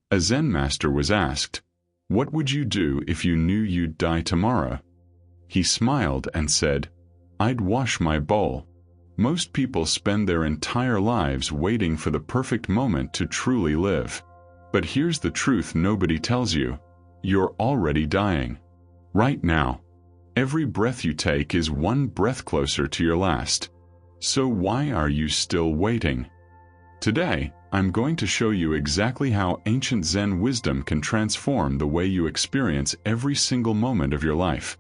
A Zen master was asked, "What would you do if you knew you'd die tomorrow?" He smiled and said, "I'd wash my bowl." Most people spend their entire lives waiting for the perfect moment to truly live. But here's the truth nobody tells you. You're already dying. Right now. Every breath you take is one breath closer to your last. So why are you still waiting? Today, I'm going to show you exactly how ancient Zen wisdom can transform the way you experience every single moment of your life.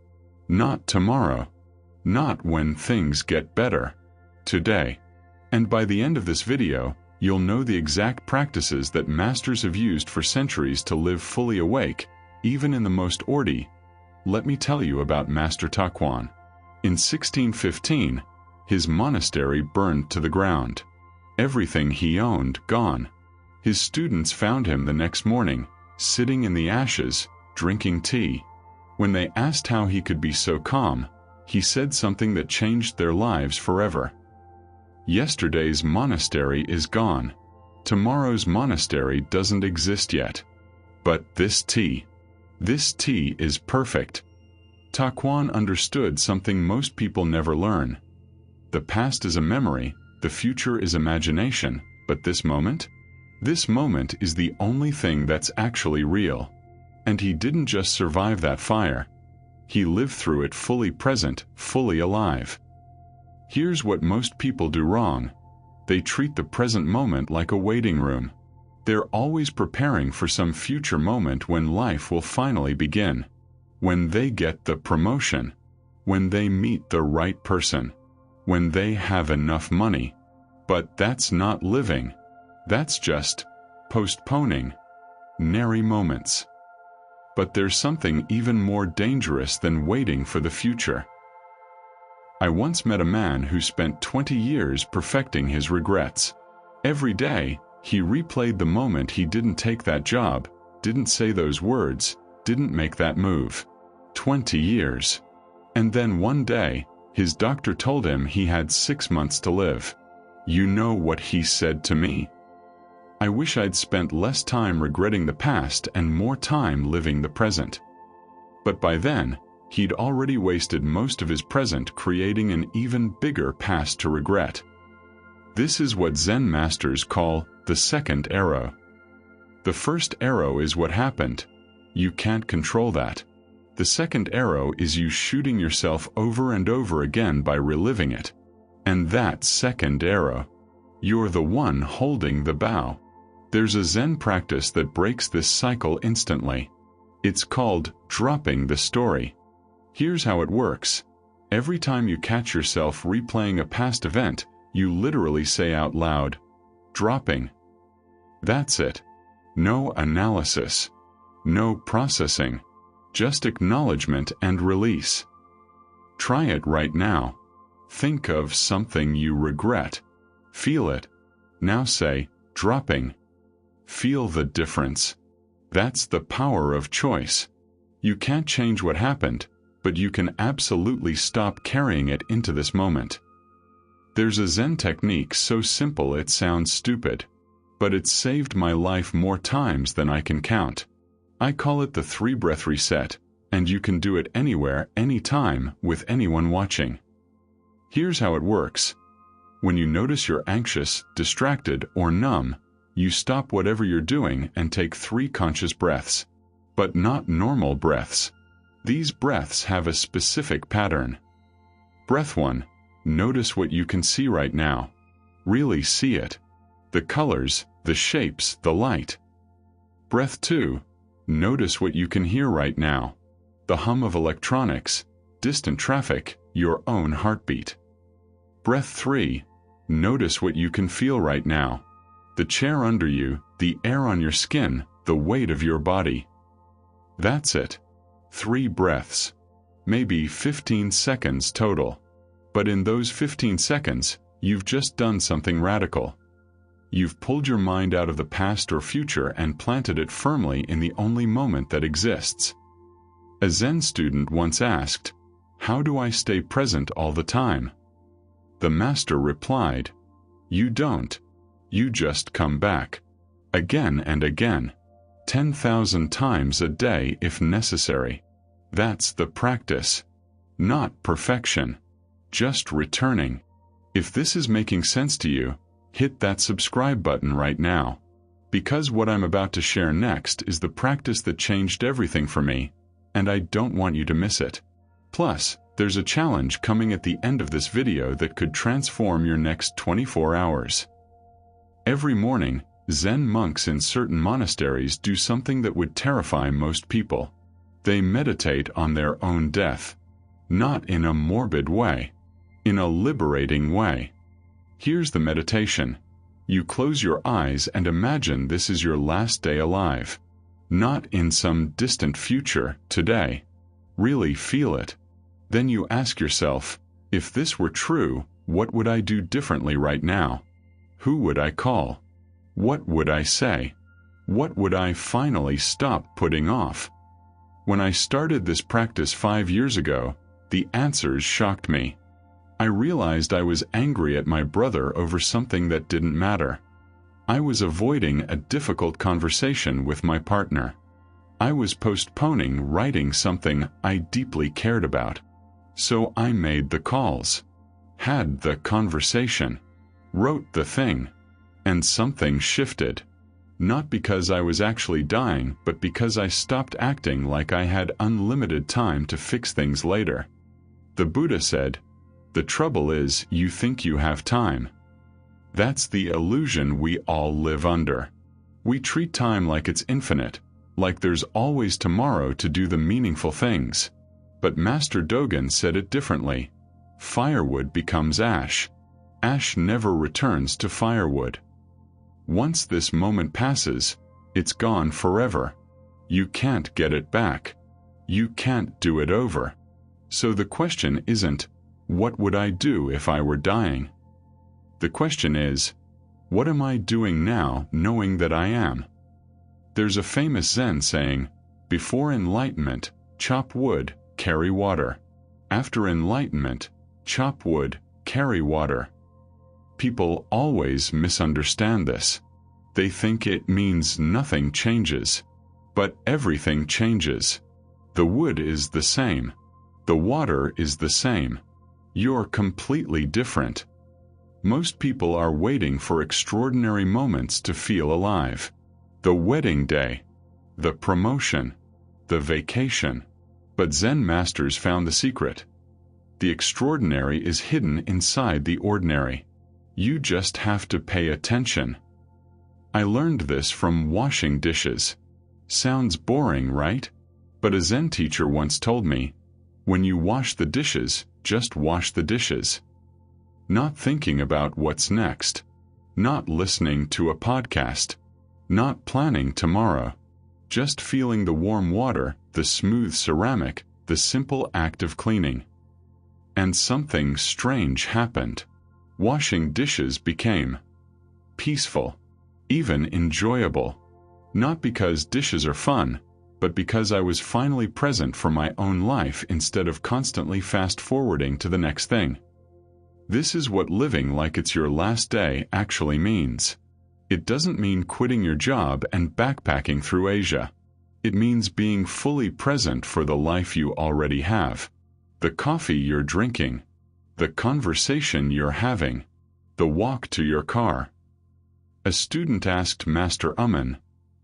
Not tomorrow. Not when things get better. Today. And by the end of this video, you'll know the exact practices that masters have used for centuries to live fully awake, even in the most ordy. Let me tell you about Master Takuan. In 1615, his monastery burned to the ground. Everything he owned gone. His students found him the next morning, sitting in the ashes, drinking tea. When they asked how he could be so calm, he said something that changed their lives forever. Yesterday's monastery is gone. Tomorrow's monastery doesn't exist yet. But this tea is perfect. Takuan understood something most people never learn. The past is a memory, the future is imagination, but this moment? This moment is the only thing that's actually real. And he didn't just survive that fire. He lived through it fully present, fully alive. Here's what most people do wrong. They treat the present moment like a waiting room. They're always preparing for some future moment when life will finally begin. When they get the promotion. When they meet the right person. When they have enough money. But that's not living. That's just postponing. Nary moments. But there's something even more dangerous than waiting for the future. I once met a man who spent 20 years perfecting his regrets. Every day, he replayed the moment he didn't take that job, didn't say those words, didn't make that move. 20 years. And then one day, his doctor told him he had 6 months to live. You know what he said to me? I wish I'd spent less time regretting the past and more time living the present. But by then, he'd already wasted most of his present creating an even bigger past to regret. This is what Zen masters call the second arrow. The first arrow is what happened. You can't control that. The second arrow is you shooting yourself over and over again by reliving it. And that second arrow, you're the one holding the bow. There's a Zen practice that breaks this cycle instantly. It's called dropping the story. Here's how it works. Every time you catch yourself replaying a past event, you literally say out loud, dropping. That's it. No analysis. No processing. Just acknowledgement and release. Try it right now. Think of something you regret. Feel it. Now say, dropping. Feel the difference. That's the power of choice. You can't change what happened, but you can absolutely stop carrying it into this moment. There's a Zen technique so simple it sounds stupid, but it's saved my life more times than I can count. I call it the 3-breath reset, and you can do it anywhere, anytime, with anyone watching. Here's how it works. When you notice you're anxious, distracted, or numb, you stop whatever you're doing and take 3 conscious breaths. But not normal breaths. These breaths have a specific pattern. Breath 1. Notice what you can see right now. Really see it. The colors, the shapes, the light. Breath 2. Notice what you can hear right now. The hum of electronics, distant traffic, your own heartbeat. Breath 3. Notice what you can feel right now. The chair under you, the air on your skin, the weight of your body. That's it. 3 breaths. Maybe 15 seconds total. But in those 15 seconds, you've just done something radical. You've pulled your mind out of the past or future and planted it firmly in the only moment that exists. A Zen student once asked, "How do I stay present all the time?" The master replied, "You don't. You just come back. Again and again. 10,000 times a day if necessary. That's the practice. Not perfection. Just returning. If this is making sense to you, hit that subscribe button right now. Because what I'm about to share next is the practice that changed everything for me, and I don't want you to miss it. Plus, there's a challenge coming at the end of this video that could transform your next 24 hours. Every morning, Zen monks in certain monasteries do something that would terrify most people. They meditate on their own death. Not in a morbid way. In a liberating way. Here's the meditation. You close your eyes and imagine this is your last day alive. Not in some distant future, today. Really feel it. Then you ask yourself, if this were true, what would I do differently right now? Who would I call? What would I say? What would I finally stop putting off? When I started this practice 5 years ago, the answers shocked me. I realized I was angry at my brother over something that didn't matter. I was avoiding a difficult conversation with my partner. I was postponing writing something I deeply cared about. So I made the calls, had the conversation, wrote the thing, and something shifted. Not because I was actually dying, but because I stopped acting like I had unlimited time to fix things later. The Buddha said, "The trouble is, you think you have time." That's the illusion we all live under. We treat time like it's infinite, like there's always tomorrow to do the meaningful things. But Master Dogen said it differently. Firewood becomes ash. Ash never returns to firewood. Once this moment passes, it's gone forever. You can't get it back. You can't do it over. So the question isn't, what would I do if I were dying? The question is, what am I doing now knowing that I am? There's a famous Zen saying, before enlightenment, chop wood, carry water. After enlightenment, chop wood, carry water. People always misunderstand this. They think it means nothing changes. But everything changes. The wood is the same. The water is the same. You're completely different. Most people are waiting for extraordinary moments to feel alive. The wedding day. The promotion. The vacation. But Zen masters found the secret. The extraordinary is hidden inside the ordinary. You just have to pay attention. I learned this from washing dishes. Sounds boring, right? But a Zen teacher once told me, when you wash the dishes, just wash the dishes. Not thinking about what's next. Not listening to a podcast. Not planning tomorrow. Just feeling the warm water, the smooth ceramic, the simple act of cleaning. And something strange happened. Washing dishes became peaceful, even enjoyable. Not because dishes are fun, but because I was finally present for my own life instead of constantly fast-forwarding to the next thing. This is what living like it's your last day actually means. It doesn't mean quitting your job and backpacking through Asia. It means being fully present for the life you already have. The coffee you're drinking. The conversation you're having. The walk to your car. A student asked Master Uman,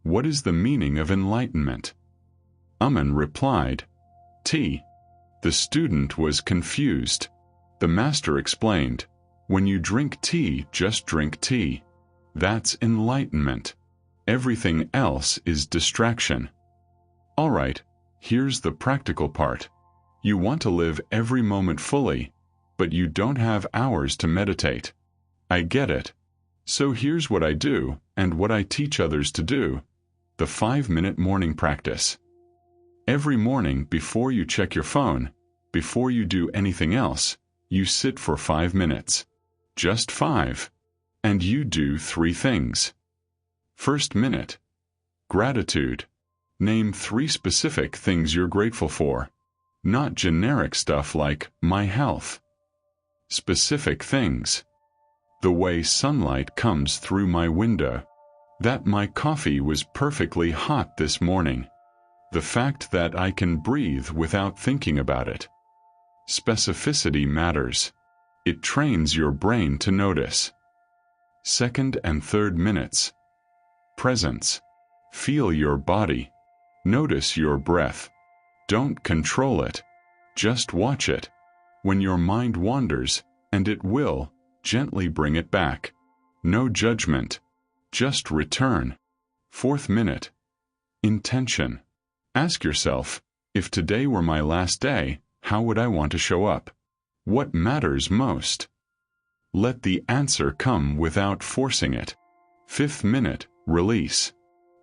"What is the meaning of enlightenment?" Uman replied, "Tea." The student was confused. The master explained, "When you drink tea, just drink tea. That's enlightenment. Everything else is distraction." All right, here's the practical part. You want to live every moment fully, but you don't have hours to meditate. I get it. So here's what I do, and what I teach others to do. The 5-minute morning practice. Every morning before you check your phone, before you do anything else, you sit for 5 minutes. Just 5. And you do 3 things. First minute. Gratitude. Name 3 specific things you're grateful for. Not generic stuff like, my health. Specific things. The way sunlight comes through my window. That my coffee was perfectly hot this morning. The fact that I can breathe without thinking about it. Specificity matters. It trains your brain to notice. Second and third minutes. Presence. Feel your body. Notice your breath. Don't control it. Just watch it. When your mind wanders, and it will, gently bring it back. No judgment. Just return. Fourth minute. Intention. Ask yourself, if today were my last day, how would I want to show up? What matters most? Let the answer come without forcing it. Fifth minute. Release.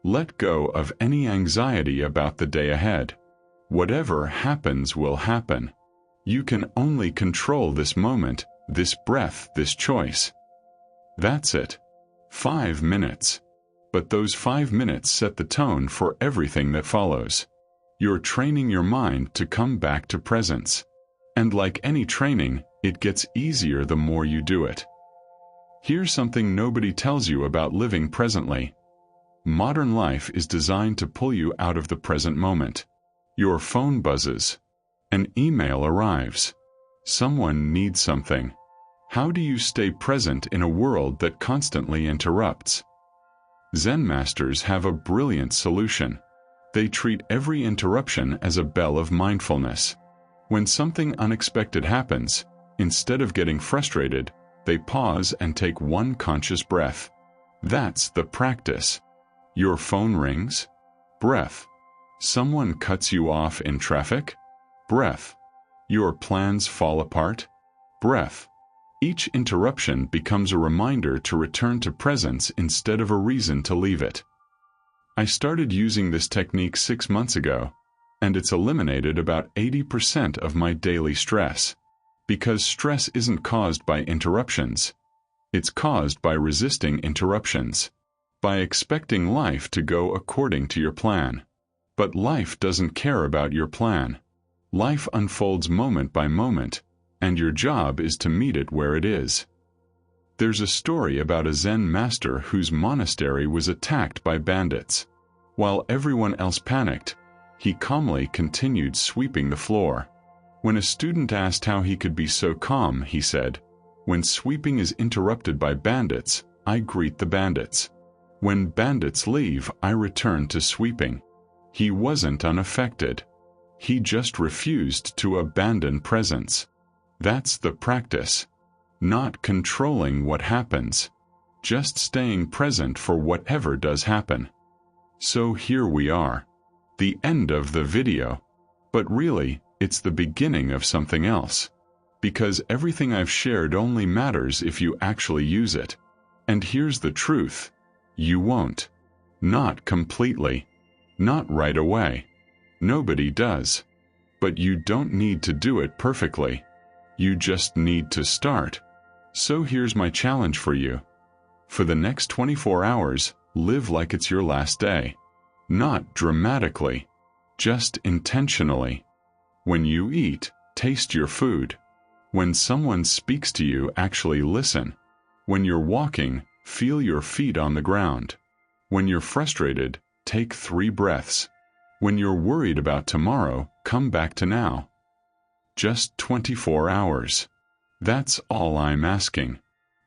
Let go of any anxiety about the day ahead. Whatever happens will happen. You can only control this moment, this breath, this choice. That's it. 5 minutes. But those 5 minutes set the tone for everything that follows. You're training your mind to come back to presence. And like any training, it gets easier the more you do it. Here's something nobody tells you about living presently. Modern life is designed to pull you out of the present moment. Your phone buzzes. An email arrives. Someone needs something. How do you stay present in a world that constantly interrupts? Zen masters have a brilliant solution. They treat every interruption as a bell of mindfulness. When something unexpected happens, instead of getting frustrated, they pause and take one conscious breath. That's the practice. Your phone rings? Breath. Someone cuts you off in traffic? Breath. Your plans fall apart? Breath. Each interruption becomes a reminder to return to presence instead of a reason to leave it. I started using this technique 6 months ago, and it's eliminated about 80% of my daily stress. Because stress isn't caused by interruptions. It's caused by resisting interruptions. By expecting life to go according to your plan. But life doesn't care about your plan. Life unfolds moment by moment, and your job is to meet it where it is. There's a story about a Zen master whose monastery was attacked by bandits. While everyone else panicked, he calmly continued sweeping the floor. When a student asked how he could be so calm, he said, "When sweeping is interrupted by bandits, I greet the bandits. When bandits leave, I return to sweeping." He wasn't unaffected. He just refused to abandon presence. That's the practice. Not controlling what happens. Just staying present for whatever does happen. So here we are. The end of the video. But really, it's the beginning of something else. Because everything I've shared only matters if you actually use it. And here's the truth. You won't. Not completely. Not right away. Nobody does. But you don't need to do it perfectly. You just need to start. So here's my challenge for you. For the next 24 hours, live like it's your last day. Not dramatically. Just intentionally. When you eat, taste your food. When someone speaks to you, actually listen. When you're walking, feel your feet on the ground. When you're frustrated, take 3 breaths. When you're worried about tomorrow, come back to now. Just 24 hours. That's all I'm asking.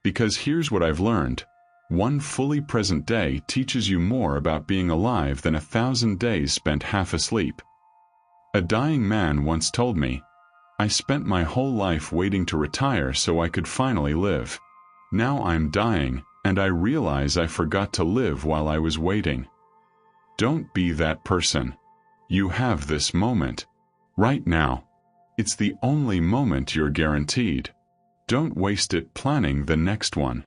Because here's what I've learned. One fully present day teaches you more about being alive than 1,000 days spent half asleep. A dying man once told me, "I spent my whole life waiting to retire so I could finally live. Now I'm dying, and I realize I forgot to live while I was waiting." Don't be that person. You have this moment. Right now. It's the only moment you're guaranteed. Don't waste it planning the next one.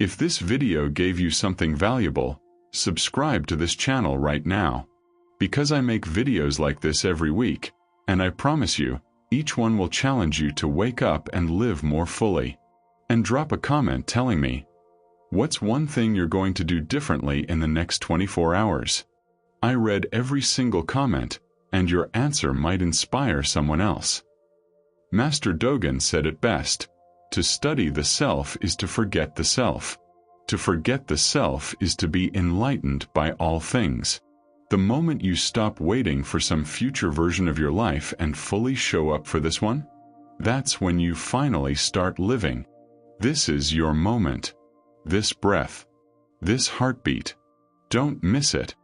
If this video gave you something valuable, subscribe to this channel right now. Because I make videos like this every week, and I promise you, each one will challenge you to wake up and live more fully. And drop a comment telling me, what's one thing you're going to do differently in the next 24 hours? I read every single comment, and your answer might inspire someone else. Master Dogen said it best. To study the self is to forget the self. To forget the self is to be enlightened by all things. The moment you stop waiting for some future version of your life and fully show up for this one, that's when you finally start living. This is your moment. This breath. This heartbeat. Don't miss it.